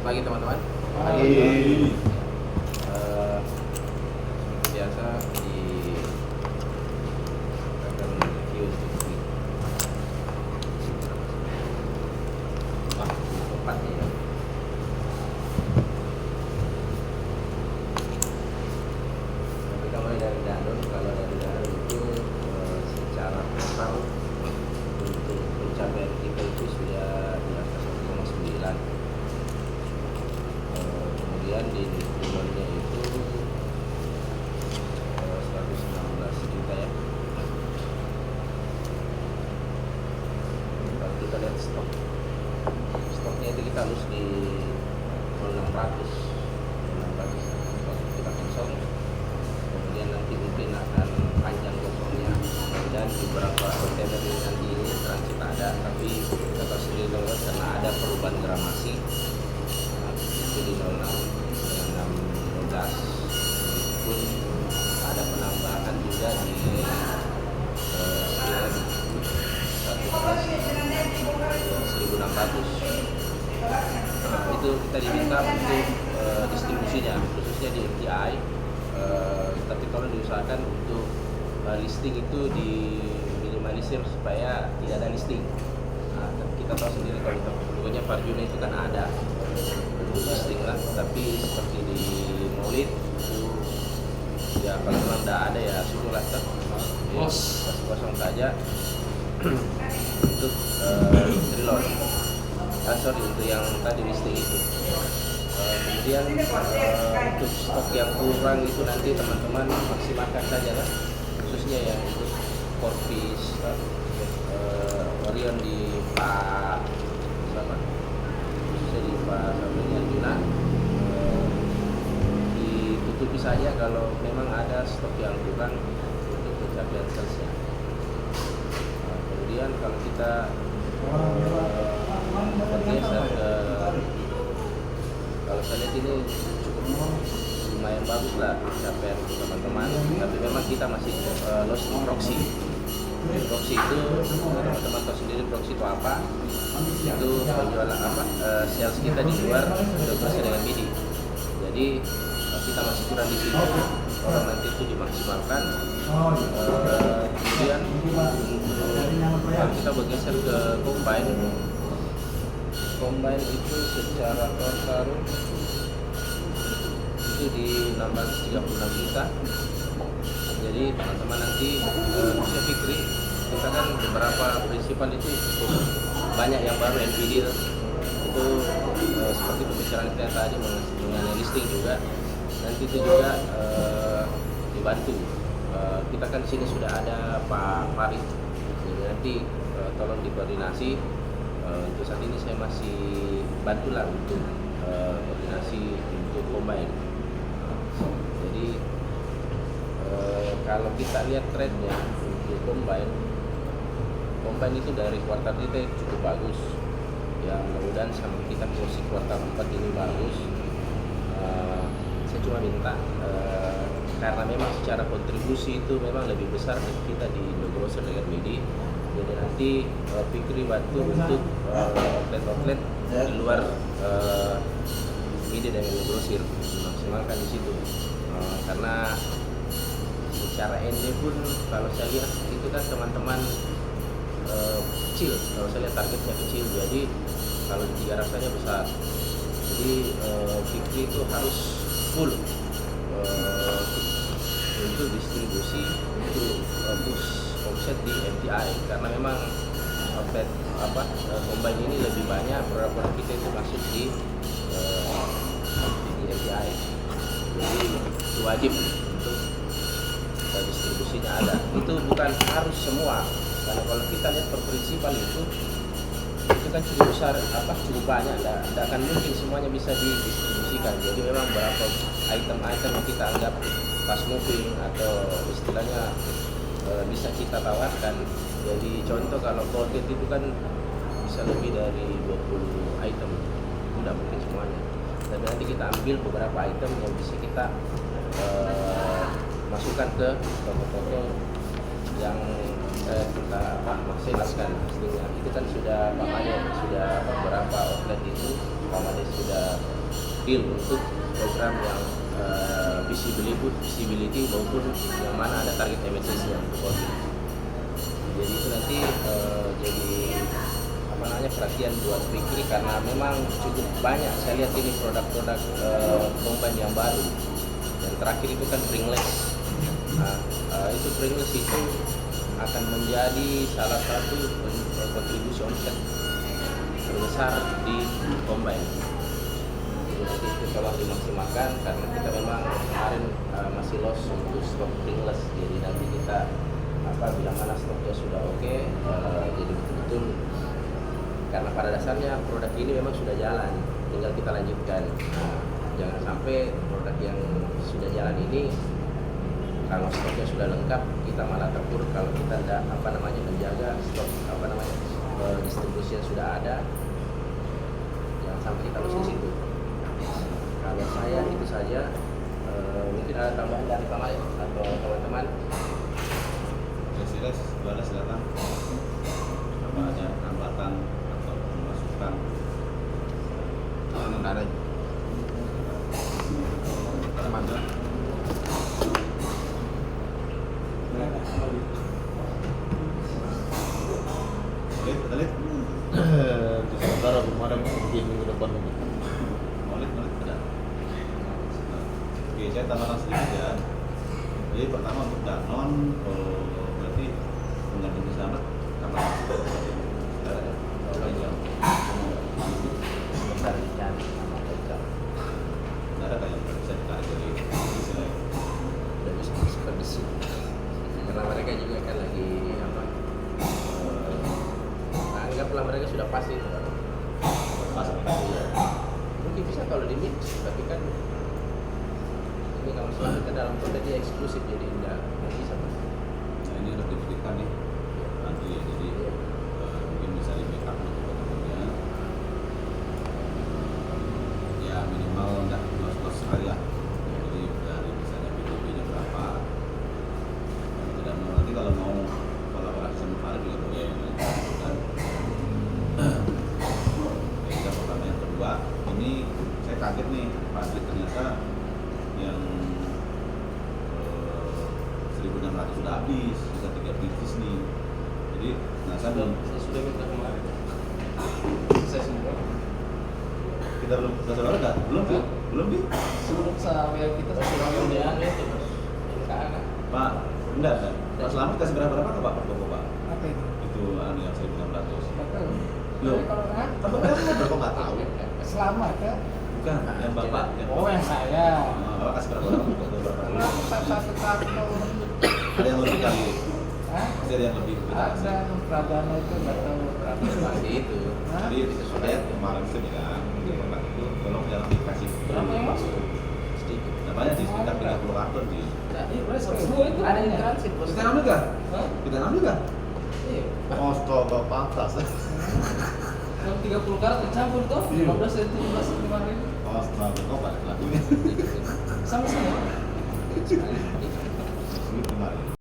pagi teman-teman. Pagi. Seperti biasa di akan review untuk tempatnya ya. Kita mulai dari Danone. Kalau dari Danone itu secara total untuk pencapaian kita itu sudah di atas 1,9. Kemudian di nilainya itu 116 juta ya. Kalau kita lihat stoknya itu kita harus di 600 stok kita kosong. Kemudian nanti mungkin akan panjang kosongnya, dan beberapa kontainer ini nanti ini transit ada, tapi kita tahu sendiri teman-teman karena ada perubahan gramasi itu di 06 dengan 612 pun ada penambahan juga di satu kelas 1600. Itu kita diminta untuk distribusinya khususnya di MTI, tapi kalau diusahakan untuk listing itu diminimalisir supaya tidak ada listing. Kita tahu sendiri kalau pokoknya Parjuna itu kan ada listing lah, tapi seperti di Maulid itu ya kalau memang tidak ada ya sudah lah kosong saja untuk reload. Untuk yang tadi listing itu. Kemudian untuk stok yang kurang itu nanti teman-teman maksimalkan saja lah, khususnya yang untuk Corpis, Orion di Pak sama khususnya di Pak Sabrina Juna, ditutupi saja kalau memang ada stok yang kurang untuk pencapaian salesnya. Kemudian kalau kita bergeser ke, kalau saya lihat ini cukup lumayan bagus lah capaian teman-teman, tapi memang kita masih lost di proxy. Proxy itu teman-teman tahu sendiri proxy itu apa? Itu penjualan sales kita di luar integrasi dengan MIDI. Jadi kita masih kurang di sini. Orang nanti itu dimaksimalkan. Kemudian kalau kita bergeser ke combine itu secara total itu di 636 juta. Jadi teman-teman nanti saya pikir kita kan beberapa prinsipal itu banyak yang baru NPD itu seperti pembicaraan kita tadi mengenai listing juga, nanti itu juga dibantu. Kita kan di sini sudah ada Pak Farid, jadi nanti tolong dikoordinasi. Untuk saat ini saya masih bantulah untuk koordinasi untuk combine. Jadi kalau kita lihat trennya untuk combine itu dari kuartal kita cukup bagus ya, mudah-mudahan sama kita posisi kuartal 4 ini bagus. Saya cuma minta karena memang secara kontribusi itu memang lebih besar kita di Indogrocer dengan MIDI, jadi nanti Fikri bantu untuk outlet di luar MIDI dan Indogrocer dimaksimalkan di situ, karena secara ND pun kalau saya lihat itu kan teman-teman kecil, kalau saya lihat targetnya kecil, jadi kalau di rasanya besar. Jadi Fikri itu harus full untuk distribusi untuk push omset di MTI, karena memang outlet combine ini lebih banyak produk kita itu masuk di MTI, jadi wajib untuk distribusinya ada. Itu bukan harus semua, karena kalau kita lihat per prinsipal itu kan cukup besar, cukup banyak, tidak akan mungkin semuanya bisa didistribusikan. Jadi memang beberapa item-item yang kita anggap fast moving atau istilahnya bisa kita tawarkan. Jadi contoh kalau Colgate itu kan bisa lebih dari 20 item, tidak mungkin semuanya, tapi nanti kita ambil beberapa item yang bisa kita masukkan ke toko-toko yang kita maksimalkan listingnya. Itu kan sudah Pak Made sudah beberapa outlet itu Pak Made sudah deal untuk program yang visibility maupun yang mana ada target MSCC yang untuk COVID. Jadi itu nanti jadi perhatian buat Fikri karena memang cukup banyak saya lihat ini produk-produk combine yang baru. Dan terakhir itu kan Pringless. Nah, itu Pringless itu akan menjadi salah satu kontribusi omset terbesar di combine. Jadi nanti itu tolong dimaksimalkan karena kita memang kemarin masih loss untuk stok Pringless. Jadi nanti kita bila mana stoknya sudah oke, jadi betul-betul karena pada dasarnya produk ini memang sudah jalan, tinggal kita lanjutkan. Jangan sampai produk yang sudah jalan ini kalau stoknya sudah lengkap kita malah terpuruk kalau kita tidak menjaga stok distribusi yang sudah ada. Jangan sampai kita harus di situ. Kalau saya itu saja, mungkin ada tambahan dari Pak Malik atau teman-teman. Silas, silakan. Apa ada hambatan atau masukan? Ada. Teman-teman. Lihat. Di sementara belum ada mungkin minggu depan. Molek ada. Oke, saya tambahkan sedikit ya. Jadi pertama untuk Danon, berarti pengganti sama tambah saudara ya. Ada kayak bisa ditarik dari istilah Udah bisa masuk ke besi. Karena mereka juga kan lagi anggaplah mereka sudah pasti itu. pas Iya. Mungkin bisa kalau di mix, tapi kan ini kalau misalnya kita dalam kota dia eksklusif jadi enggak bisa. Nah ini harus dipikirkan nih nanti ya, jadi mungkin bisa di backup untuk teman-temannya ya minimal enggak los sekali lah. Jadi dari misalnya BDB-nya berapa, dan nanti kalau mau kolaborasi sama Farid juga boleh kan. Yang pertama, yang kedua ini saya kaget nih Farid ternyata yang 1.600 sudah habis, bisa 3 biji nih. Jadi, saya sudah minta kemarin. Saya semua. kita belum saudara nggak? Belum bi? Sebelum sampai kita sudah kemudian itu Pak, enggak. Pak Selamat kasih berapa ke Pak Prabowo Pak? Apa itu? Itu yang 1.600. Betul. Loh, Tapi kalau kan Bapak nggak tahu? selamat ya. Bukan, yang Bapak. Oh yang saya. Bapak kasih berapa Satu kartu. Ada yang lebih kali? Hah? Masih ada yang lebih? Ada Pradana itu nggak tahu berapa. masih itu. Hah? Jadi saya kemarin itu kan, Bapak itu tolong jangan dikasih. Berapa yang masuk? Sedikit. Nah, banyak sih, sekitar 30 karton sih. Ada yang transit. Kita ngambil nggak? Kita ngambil nggak? Iya. Astaga, pantas. Yang 30 karat tercampur toh, 15 dan 17 kemarin. Astaga, kok balik lagunya? Sama-sama. Ini kemarin.